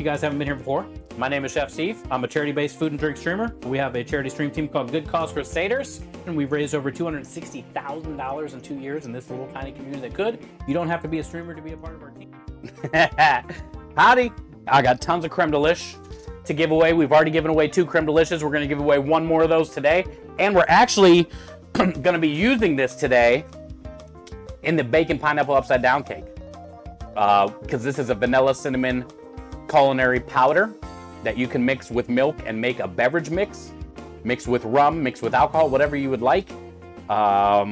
you guys haven't been here before, my name is Chef Steve. I'm a charity-based food and drink streamer. We have a charity stream team called Good Cause Crusaders, and we've raised over $260,000 in 2 years in this little tiny community that could. You don't have to be a streamer to be a part of our team. Howdy. I got tons of Creme-Delish to give away. We've already given away 2 Creme-Delishes. We're going to give away 1 more of those today, and we're actually going to be using this today in the bacon pineapple upside down cake, because this is a vanilla cinnamon culinary powder that you can mix with milk and make a beverage mix, mix with rum, mix with alcohol, whatever you would like. Or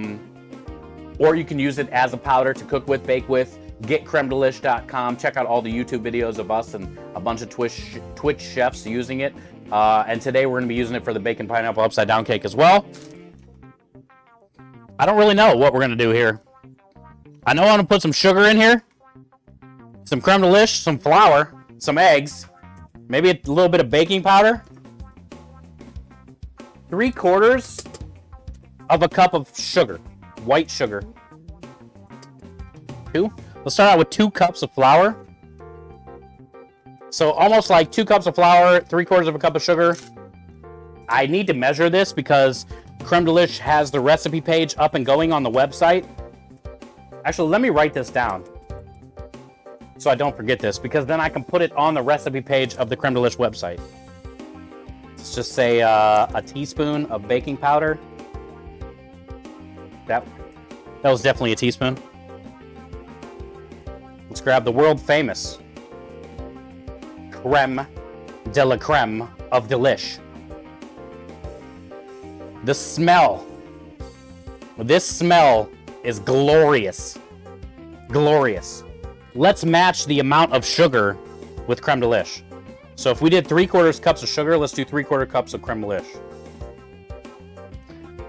you can use it as a powder to cook with, bake with. Get Creme-Delish.com. Check out all the YouTube videos of us and a bunch of Twitch chefs using it. And today we're going to be using it for the bacon pineapple upside down cake as well. I don't really know what we're going to do here. I know I want to put some sugar in here, some Creme-Delish, some flour, some eggs, maybe a little bit of baking powder, 3/4 of a cup of sugar, white sugar. 2. Let's start out with 2 cups of flour. So almost like 2 cups of flour, 3/4 of a cup of sugar. I need to measure this because Creme-Delish has the recipe page up and going on the website. Actually, let me write this down so I don't forget this, because then I can put it on the recipe page of the Creme-Delish website. Let's just say a teaspoon of baking powder. That was definitely a teaspoon. Let's grab the world famous creme de la creme of delish. The smell. This smell is glorious. Glorious. Let's match the amount of sugar with Creme-Delish. So if we did 3/4 cups of sugar, let's do 3/4 cups of Creme-Delish.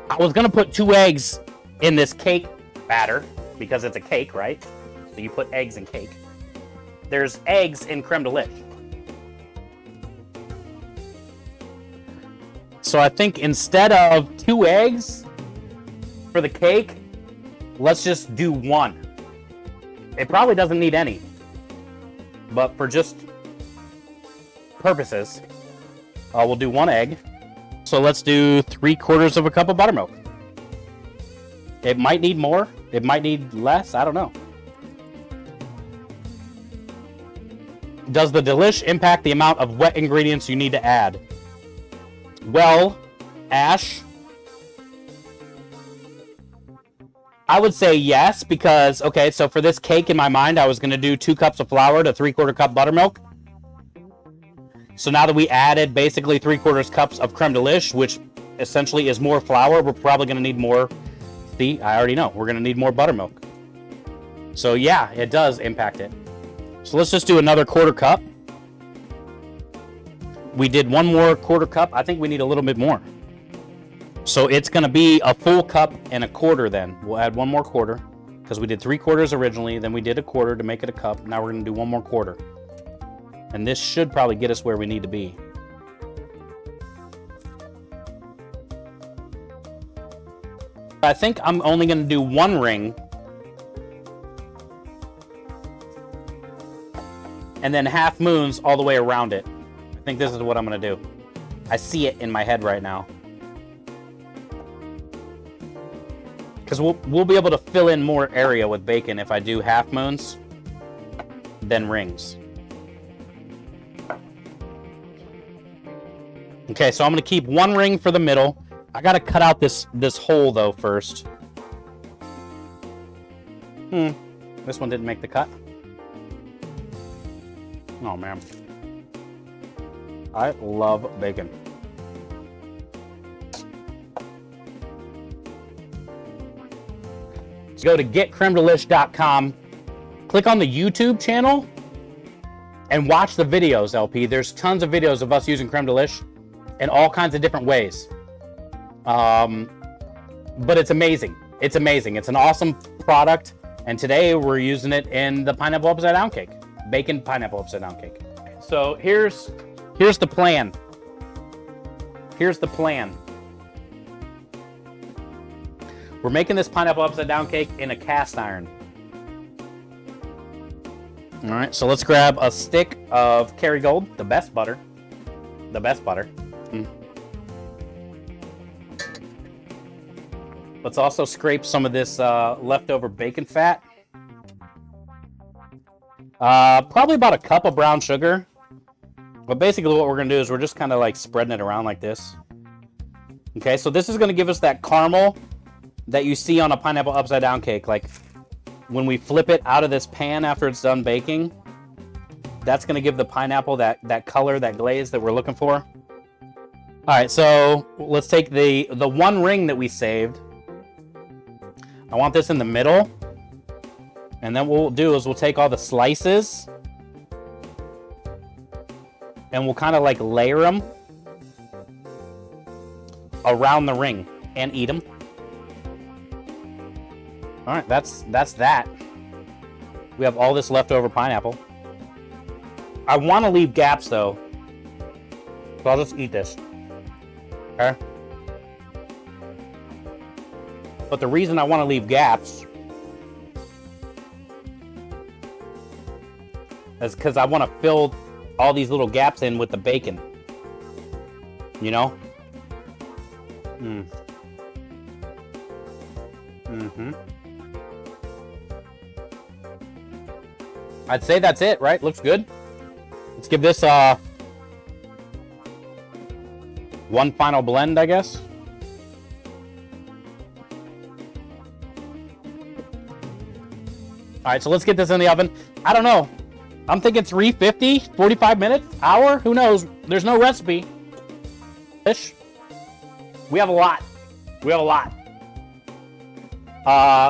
I was gonna put 2 eggs in this cake batter because it's a cake, right? So you put eggs in cake. There's eggs in Creme-Delish. So I think instead of 2 eggs for the cake, let's just do 1. It probably doesn't need any, but for just purposes, we'll do 1 egg. So let's do 3/4 of a cup of buttermilk. It might need more, it might need less, I don't know. Does the delish impact the amount of wet ingredients you need to add? Well, Ash, I would say yes, because, okay, so for this cake in my mind, I was going to do 2 cups of flour to 3/4 cup buttermilk. So now that we added basically 3/4 cups of Creme-Delish, which essentially is more flour, we're probably going to need more. See, I already know. We're going to need more buttermilk. So yeah, it does impact it. So let's just do another 1/4 cup. We did 1 more 1/4 cup. I think we need a little bit more. So it's going to be a full cup and a 1/4 then. We'll add 1 more 1/4 because we did 3/4 originally, then we did a 1/4 to make it a cup. Now we're going to do 1 more 1/4. And this should probably get us where we need to be. I think I'm only going to do 1 ring. And then half moons all the way around it. I think this is what I'm going to do. I see it in my head right now. Because we'll be able to fill in more area with bacon if I do half moons than rings. Okay, so I'm going to keep 1 ring for the middle. I got to cut out this hole, though, first. This one didn't make the cut. Oh, man. I love bacon. Go to getcremedelish.com, click on the YouTube channel, and watch the videos, LP. There's tons of videos of us using Creme-Delish in all kinds of different ways. But it's amazing. It's amazing. It's an awesome product, and today we're using it in the pineapple upside down cake. Bacon pineapple upside down cake. So here's the plan. Here's the plan. We're making this pineapple upside down cake in a cast iron. All right, so let's grab a stick of Kerrygold, the best butter. The best butter. Let's also scrape some of this leftover bacon fat. Probably about a cup of brown sugar. But basically what we're going to do is we're just kind of like spreading it around like this. Okay, so this is going to give us that caramel that you see on a pineapple upside down cake. Like when we flip it out of this pan after it's done baking, that's going to give the pineapple that color, that glaze that we're looking for. All right, so let's take the one ring that we saved. I want this in the middle. And then what we'll do is we'll take all the slices and we'll kind of like layer them around the ring and eat them. All right, that's that. We have all this leftover pineapple. I want to leave gaps though, so I'll just eat this. Okay. But the reason I want to leave gaps is because I want to fill all these little gaps in with the bacon. You know? I'd say that's it, right? Looks good. Let's give this one final blend, I guess. All right, so let's get this in the oven. I don't know. I'm thinking 350, 45 minutes, hour, who knows? There's no recipe. We have a lot. We have a lot.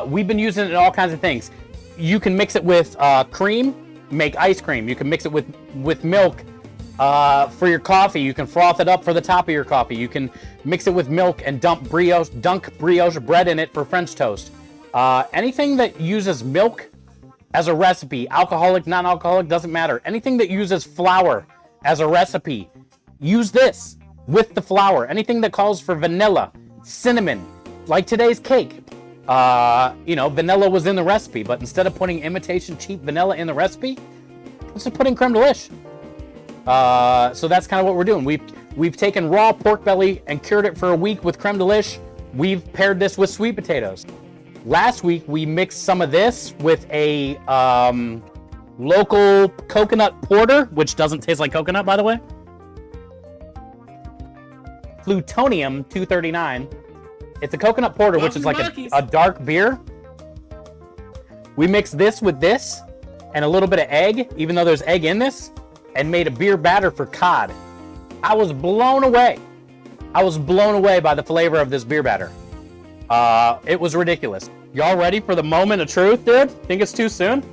We've been using it in all kinds of things. You can mix it with cream, make ice cream. You can mix it with milk for your coffee. You can froth it up for the top of your coffee. You can mix it with milk and dunk brioche bread in it for French toast. Anything that uses milk as a recipe, alcoholic, non-alcoholic, doesn't matter. Anything that uses flour as a recipe, use this with the flour. Anything that calls for vanilla, cinnamon, like today's cake. You know, vanilla was in the recipe, but instead of putting imitation cheap vanilla in the recipe, let's just put in Creme-Delish. So that's kind of what we're doing. We've taken raw pork belly and cured it for a week with Creme-Delish. We've paired this with sweet potatoes. Last week, we mixed some of this with a local coconut porter, which doesn't taste like coconut, by the way. Plutonium 239. It's a coconut porter, which is like a dark beer. We mixed this with this and a little bit of egg, even though there's egg in this, and made a beer batter for cod. I was blown away. I was blown away by the flavor of this beer batter. It was ridiculous. Y'all ready for the moment of truth, dude? Think it's too soon?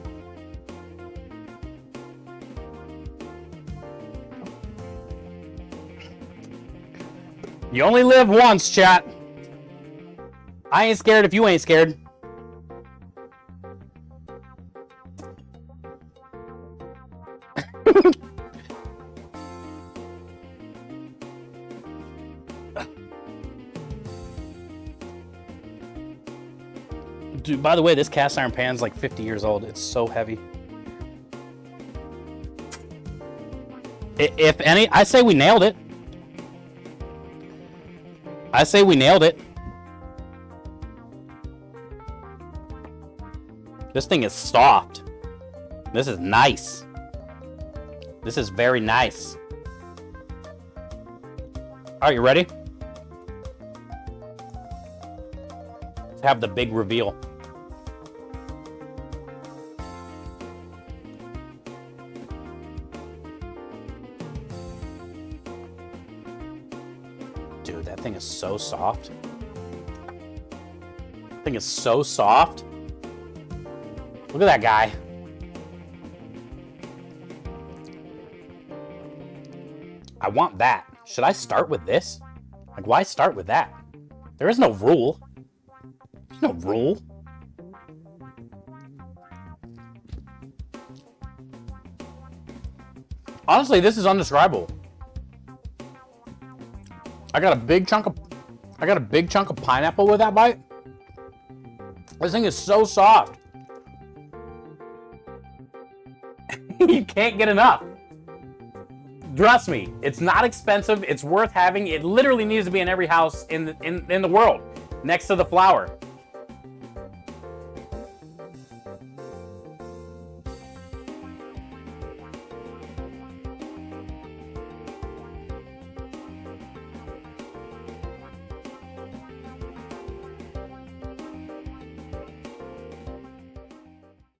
You only live once, chat. I ain't scared if you ain't scared. Dude, by the way, this cast iron pan's like 50 years old. It's so heavy. If any, I say we nailed it. I say we nailed it. This thing is soft. This is nice. This is very nice. All right, you ready? Let's have the big reveal. Dude, that thing is so soft. That thing is so soft. Look at that guy. I want that. Should I start with this? Like, why start with that? There is no rule. There's no rule. Honestly, this is undescribable. I got a big chunk of pineapple with that bite. This thing is so soft. You can't get enough. Trust me, it's not expensive. It's worth having. It literally needs to be in every house in the world, next to the flour.